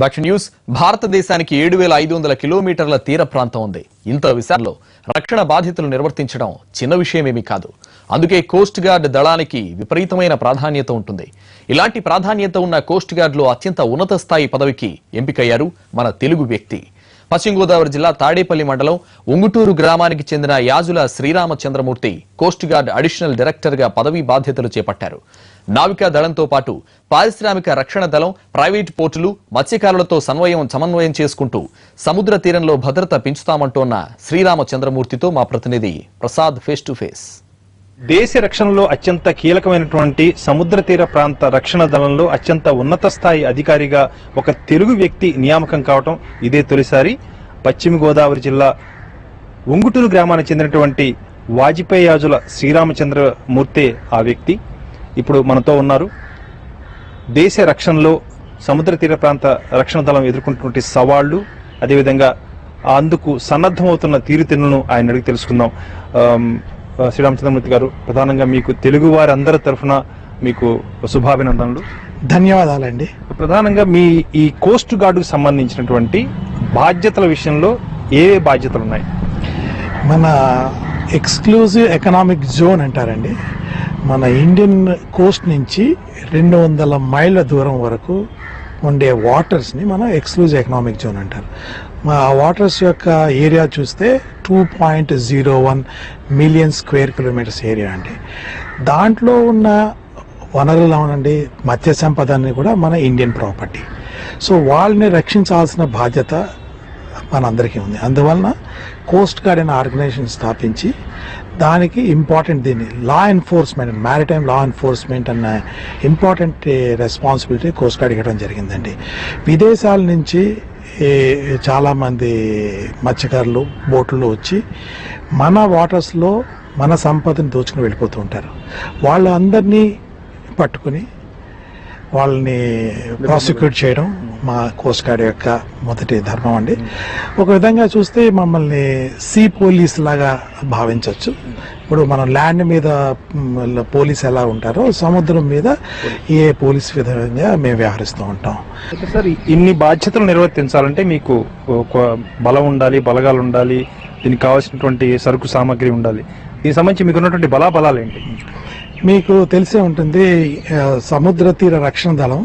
Back news. భారతదేశానికి 7,500 కిలోమీటర్ల తీర ప్రాంతం ఉంది. ఇంత విశాలంలో రక్షణ బాధ్యతలు నిర్వర్తించడం చిన్న విషయమేమీ కాదు. అందుకే కోస్ట్ గార్డ్ దళానికి విపరీతమైన ప్రాధాన్యత ఉంటుంది. ఇలాంటి ప్రాధాన్యత ఉన్న కోస్ట్ గార్డ్ లో అత్యంత ఉన్నత స్థాయి పదవికి ఎంపికయ్యారు మన తెలుగు వ్యక్తి. పశ్చిమ గోదావరి జిల్లా తాడేపల్లి మండలం ఉంగుటూరు గ్రామానికి చెందిన Yajula Sriramachandramurthy coast guard additional director గా పదవీ బాధ్యతలు చేపట్టారు. నావికా దళంతో పాటు పారిశ్రామిక రక్షణ దళం, ప్రైవేట్ పోర్టులు, మత్స్యకారులతో సమన్వయం చేసుకుంటూ సముద్ర తీరంలో భద్రత పెంచుతామంటోన్న శ్రీరామచంద్రమూర్తితో మా ప్రతినిధి ప్రసాద్ ఫేస్ టు ఫేస్. దేశ రక్షణలో అత్యంత కీలకమైనటువంటి సముద్ర తీర ప్రాంత రక్షణ దళంలో అత్యంత ఉన్నత స్థాయి అధికారిగా ఒక తెలుగు వ్యక్తి నియామకం కావటం ఇదే తొలిసారి. పశ్చిమ గోదావరి జిల్లా ఉంగుటూరు గ్రామానికి చెందినటువంటి వాజపేయి యాజుల శ్రీరామచంద్రమూర్తి ఆ వ్యక్తి ఇప్పుడు మనతో ఉన్నారు. దేశ రక్షణలో సముద్ర తీర ప్రాంత రక్షణ దళం ఎదుర్కొంటున్నటువంటి సవాళ్లు, అదేవిధంగా అందుకు సన్నద్ధమవుతున్న తీరుతెన్నులను ఆయన అడిగి తెలుసుకుందాం. శ్రీరామచంద్రమూర్తి గారు, ప్రధానంగా మీకు తెలుగు వారి అందరి తరఫున మీకు శుభాభినందనలు. ధన్యవాదాలండి. ప్రధానంగా మీ ఈ కోస్ట్ గార్డుకు సంబంధించినటువంటి బాధ్యతల విషయంలో ఏ బాధ్యతలు ఉన్నాయి? మన ఎక్స్క్లూజివ్ ఎకనామిక్ జోన్ అంటారండి. మన ఇండియన్ కోస్ట్ నుంచి 200 మైళ్ళ దూరం వరకు ఉండే వాటర్స్ని మనం ఎక్స్క్లూజివ్ ఎకనామిక్ జోన్ అంటారు. ఆ వాటర్స్ యొక్క ఏరియా చూస్తే 2.01 మిలియన్ స్క్వేర్ కిలోమీటర్స్ ఏరియా అండి. దాంట్లో ఉన్న వనరులు అవునండి, మత్స్య సంపదని కూడా మన ఇండియన్ ప్రాపర్టీ. సో వాళ్ళని రక్షించాల్సిన బాధ్యత మనందరికీ ఉంది. అందువలన కోస్ట్ గార్డ్ అనే ఆర్గనైజేషన్ స్థాపించి దానికి ఇంపార్టెంట్ దీన్ని law enforcement, maritime law enforcement అన్న ఇంపార్టెంట్ రెస్పాన్సిబిలిటీ కోస్ట్ గార్డ్ ఇవ్వడం జరిగిందండి. విదేశాల నుంచి చాలామంది మత్స్యకారులు బోట్లలో వచ్చి మన వాటర్స్లో మన సంపదని దోచుకుని వెళ్ళిపోతూ ఉంటారు. వాళ్ళందరినీ పట్టుకుని వాళ్ళని ప్రాసిక్యూట్ చేయడం మా కోస్ట్ గార్డ్ యొక్క మొదటి ధర్మం అండి. ఒక విధంగా చూస్తే మమ్మల్ని సీ పోలీస్ లాగా భావించవచ్చు. ఇప్పుడు మనం ల్యాండ్ మీద పోలీస్ ఎలా ఉంటారో సముద్రం మీద ఏ పోలీస్ విధంగా మేము వ్యవహరిస్తూ ఉంటాం. సార్, ఇన్ని బాధ్యతలు నిర్వర్తించాలంటే మీకు ఒక బలం ఉండాలి, బలగాలు ఉండాలి, దీనికి కావాల్సినటువంటి సరుకు సామాగ్రి ఉండాలి. దీనికి సంబంధించి మీకు ఉన్నటువంటి బలాబలాలు ఏంటి? మీకు తెలిసే ఉంటుంది, సముద్ర తీర రక్షణ దళం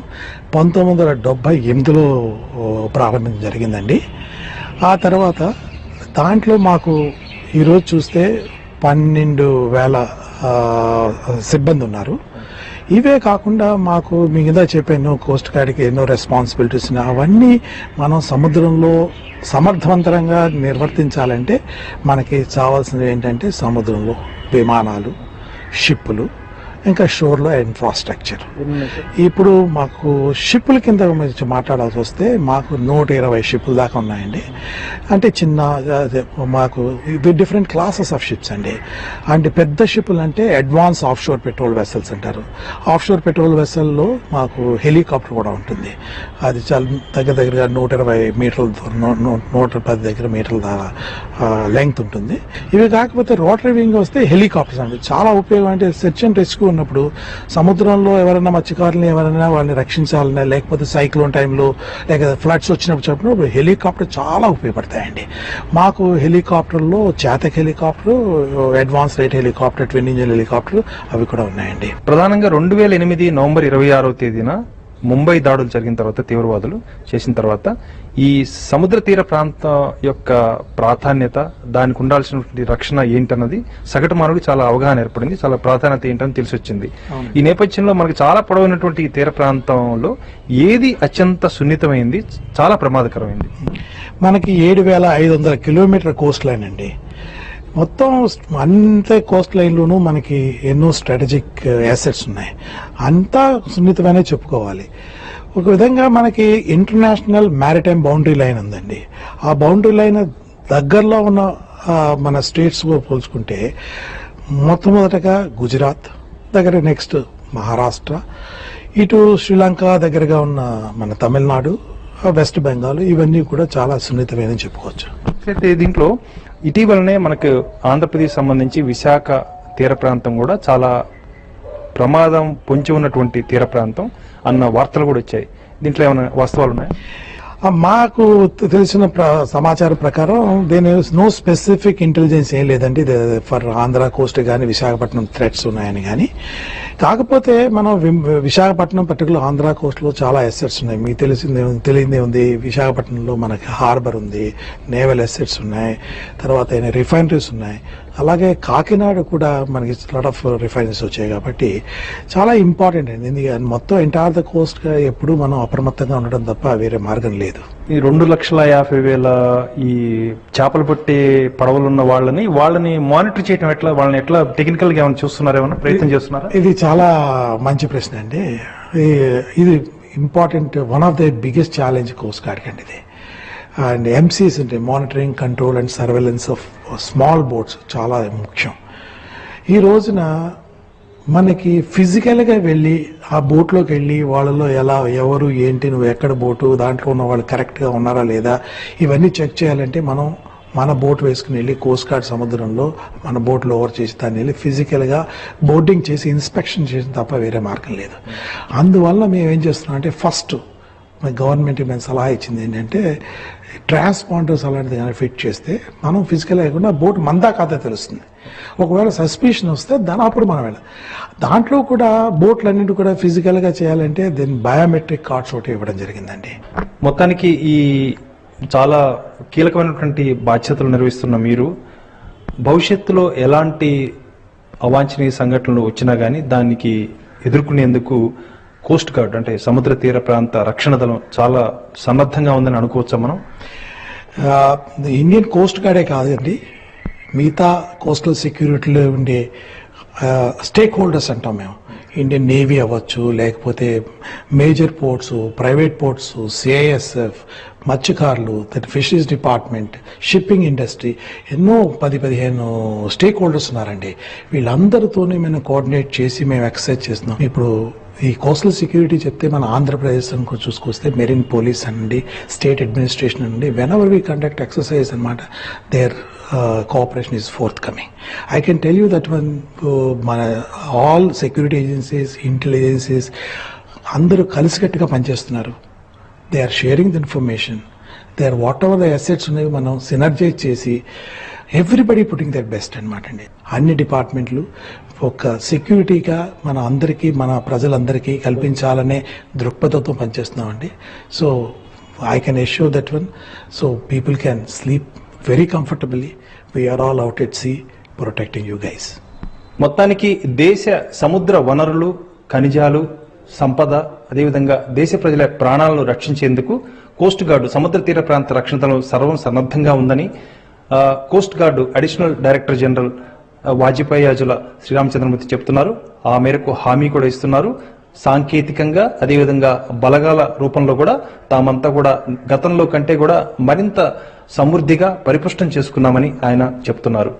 1978లో ప్రారంభం జరిగిందండి. ఆ తర్వాత దాంట్లో మాకు ఈరోజు చూస్తే 12,000 సిబ్బంది ఉన్నారు. ఇవే కాకుండా మాకు మిగతా చెప్పాను కోస్ట్ గార్డ్కి ఎన్నో రెస్పాన్సిబిలిటీస్ ఉన్నాయి. అవన్నీ మనం సముద్రంలో సమర్థవంతంగా నిర్వర్తించాలంటే మనకి కావాల్సినవి ఏంటంటే సముద్రంలో విమానాలు, షిప్పులు, ఇంకా షోర్లో ఇన్ఫ్రాస్ట్రక్చర్. ఇప్పుడు మాకు షిప్పుల కింద మాట్లాడాల్సి వస్తే మాకు 120 షిప్పుల దాకా ఉన్నాయండి. అంటే చిన్న మాకు డిఫరెంట్ క్లాసెస్ ఆఫ్ షిప్స్ అండి. అంటే పెద్ద షిప్పులు అంటే advance of sure petrol vessels అంటారు. ఆఫ్ షోర్ పెట్రోల్ వెసల్లో మాకు హెలికాప్టర్ కూడా ఉంటుంది. అది చాలా దగ్గరగా 120 మీటర్ల 110 మీటర్ల లెంగ్త్ ఉంటుంది. ఇవి కాకపోతే రోటరీ వింగ్ వస్తే హెలికాప్టర్స్ అండి. చాలా ఉపయోగం. అంటే సెర్చ్ అండ్ రెస్క్యూ ఉన్నప్పుడు సముద్రంలో ఎవరైనా మత్స్యకారులను ఎవరైనా వాళ్ళని రక్షించాలన్నా, లేకపోతే సైక్లోన్ టైంలో లేకపోతే ఫ్లడ్స్ వచ్చినప్పుడు హెలికాప్టర్ చాలా ఉపయోగపడతాయండి. మాకు హెలికాప్టర్లో Chetak helicopter, advance rate helicopter, twin engine helicopter అవి కూడా ఉన్నాయండి. ప్రధానంగా 2008 నవంబర్ 26వ తేదీన ముంబై దాడులు జరిగిన తర్వాత, తీవ్రవాదులు చేసిన తర్వాత ఈ సముద్ర తీర ప్రాంతం యొక్క ప్రాధాన్యత, దానికి ఉండాల్సినటువంటి రక్షణ ఏంటన్నది సగటు మానవుడు చాలా అవగాహన ఏర్పడింది. చాలా ప్రాధాన్యత ఏంటని తెలిసి వచ్చింది. ఈ నేపథ్యంలో మనకి చాలా పొడవైనటువంటి ఈ తీర ప్రాంతంలో ఏది అత్యంత సున్నితమైంది, చాలా ప్రమాదకరమైంది? మనకి 7,500 కిలోమీటర్ కోస్ట్ లైన్ అండి. మొత్తం అంతే కోస్ట్ లైన్లోనూ మనకి ఎన్నో స్ట్రాటజిక్ యాసెట్స్ ఉన్నాయి. అంతా సున్నితమైన చెప్పుకోవాలి. ఒక విధంగా మనకి ఇంటర్నేషనల్ మ్యారిటైమ్ బౌండరీ లైన్ ఉందండి. ఆ బౌండరీ లైన్ దగ్గరలో ఉన్న మన స్టేట్స్ పోల్చుకుంటే మొట్టమొదటగా గుజరాత్ దగ్గర, నెక్స్ట్ మహారాష్ట్ర, ఇటు శ్రీలంక దగ్గరగా ఉన్న మన తమిళనాడు, వెస్ట్ బెంగాల్, ఇవన్నీ కూడా చాలా సున్నితమైన చెప్పుకోవచ్చు. అయితే దీంట్లో ఇటీవలనే మనకు ఆంధ్రప్రదేశ్ సంబంధించి విశాఖ తీర ప్రాంతం కూడా చాలా ప్రమాదం పొంచి ఉన్నటువంటి తీర ప్రాంతం అన్న వార్తలు కూడా వచ్చాయి. దీంట్లో ఏమైనా వాస్తవాలు ఉన్నాయా? మాకు తెలిసిన సమాచారం ప్రకారం దేని నో స్పెసిఫిక్ ఇంటెలిజెన్స్ ఏం లేదండి ఫర్ ఆంధ్ర కోస్ట్ కానీ విశాఖపట్నం థ్రెట్స్ ఉన్నాయని కానీ. కాకపోతే మనం విశాఖపట్నం పర్టికులర్ ఆంధ్ర కోస్ట్ లో చాలా ఎసెట్స్ ఉన్నాయి. మీకు తెలియదే ఉంది. విశాఖపట్నంలో మనకి హార్బర్ ఉంది, నేవల్ ఎసెట్స్ ఉన్నాయి, తర్వాత రిఫైనరీస్ ఉన్నాయి. అలాగే కాకినాడ కూడా మనకి లాట్ ఆఫ్ రిఫైనరీస్ వచ్చాయి. కాబట్టి చాలా ఇంపార్టెంట్ అండి. ఎందుకంటే మొత్తం ఎంటైర్ ద కోస్ట్ గా ఎప్పుడు మనం అప్రమత్తంగా ఉండడం తప్ప వేరే మార్గం లేదు. ఈ 2,50,000 ఈ చేపలు పట్టే పడవలు ఉన్న వాళ్ళని మానిటర్ చేయడం ఎట్లా, వాళ్ళని ఎట్లా టెక్నికల్ గా ఏమైనా చూస్తున్నారా, ఏమైనా ప్రయత్నం చేస్తున్నారా? ఇది చాలా మంచి ప్రశ్న అండి. ఇది important, one of the biggest challenge coast guard అండి ఇది. అండ్ ఎంసీస్ అంటే monitoring, control and surveillance of small boats చాలా ముఖ్యం. ఈ రోజున మనకి ఫిజికల్గా వెళ్ళి ఆ బోట్లోకి వెళ్ళి వాళ్ళలో ఎలా, ఎవరు, ఏంటి, నువ్వు ఎక్కడ బోటు, దాంట్లో ఉన్న వాళ్ళు కరెక్ట్గా ఉన్నారా లేదా, ఇవన్నీ చెక్ చేయాలంటే మనం మన బోట్ వేసుకుని వెళ్ళి కోస్ట్ గార్డ్ సముద్రంలో మన బోట్లో ఓవర్ చేసి దాన్ని వెళ్ళి ఫిజికల్గా బోర్డింగ్ చేసి ఇన్స్పెక్షన్ చేసిన తప్ప వేరే మార్గం లేదు. అందువల్ల మేము ఏం చేస్తున్నాం అంటే ఫస్ట్ గవర్నమెంట్ మేము సలహా ఇచ్చింది ఏంటంటే ట్రాన్స్పాండర్స్ అలాంటిది కానీ ఫిట్ చేస్తే మనం ఫిజికల్ లేకుండా బోట్ మందా కాదా తెలుస్తుంది. ఒకవేళ సస్పిషన్ వస్తే అప్పుడు మనం వెళ్ళాలి. దాంట్లో కూడా బోట్లన్నింటి కూడా ఫిజికల్గా చేయాలంటే దీన్ని బయోమెట్రిక్ కార్డ్స్ ఒకటి ఇవ్వడం జరిగిందండి. మొత్తానికి ఈ చాలా కీలకమైనటువంటి బాధ్యతలు నిర్వహిస్తున్న మీరు భవిష్యత్తులో ఎలాంటి అవాంఛనీయ సంఘటనలు వచ్చినా కానీ దానికి ఎదుర్కొనేందుకు కోస్ట్ గార్డ్ అంటే సముద్ర తీర ప్రాంత రక్షణ దళం చాలా సన్నద్ధంగా ఉందని అనుకోవచ్చా మనం? ఇండియన్ కోస్ట్ గార్డే కాదండి, మిగతా కోస్టల్ సెక్యూరిటీలో ఉండే స్టేక్ హోల్డర్స్ అంటాం మేము. ఇండియన్ నేవీ అవ్వచ్చు, లేకపోతే major ports, private ports, CISF, మత్స్యకారులు, ఫిషరీస్ డిపార్ట్మెంట్, షిప్పింగ్ ఇండస్ట్రీ, ఎన్నో 10-15 స్టేక్ హోల్డర్స్ ఉన్నారండి. వీళ్ళందరితోనే మేము కోఆర్డినేట్ చేసి మేము ఎక్సర్సైజ్ చేస్తున్నాం. ఇప్పుడు ఈ కోస్టల్ సెక్యూరిటీ చెప్తే మన ఆంధ్రప్రదేశ్ అనుకో చూసుకొస్తే మెరీన్ పోలీస్ అండి, స్టేట్ అడ్మినిస్ట్రేషన్ అండి, when ever we conduct exercise అనమాట, there cooperation is forthcoming. I can tell you that when all security agencies, intelligences, అందరూ కలిసికట్టుగా పనిచేస్తున్నారు. They are sharing the information, they are whatever the assets ఉన్నాయి మనం synergise చేసి everybody putting there best అనమాట అండి. అన్ని డిపార్ట్మెంట్లు ఒక సెక్యూరిటీగా మన అందరికీ, మన ప్రజలందరికీ కల్పించాలనే దృక్పథంతో పనిచేస్తున్నామండి. So I can assure that one, so people can sleep very comfortably. We are all out at sea protecting you guys. మొత్తానికి దేశ సముద్ర వనరులు, ఖనిజాలు, సంపద, అదేవిధంగా దేశ ప్రజల ప్రాణాలను రక్షించేందుకు కోస్ట్ గార్డు సముద్ర తీర ప్రాంత రక్షణ దళం సర్వం సన్నద్ధంగా ఉందని coast guard additional director general Vajpeyajula Sriramachandramurthy చెప్తున్నారు. ఆ మేరకు హామీ కూడా ఇస్తున్నారు. సాంకేతికంగా అదేవిధంగా బలగాల రూపంలో కూడా తామంతా కూడా గతంలో కంటే కూడా మరింత సమృద్ధిగా పరిపుష్టం చేసుకున్నామని ఆయన చెప్తున్నారు.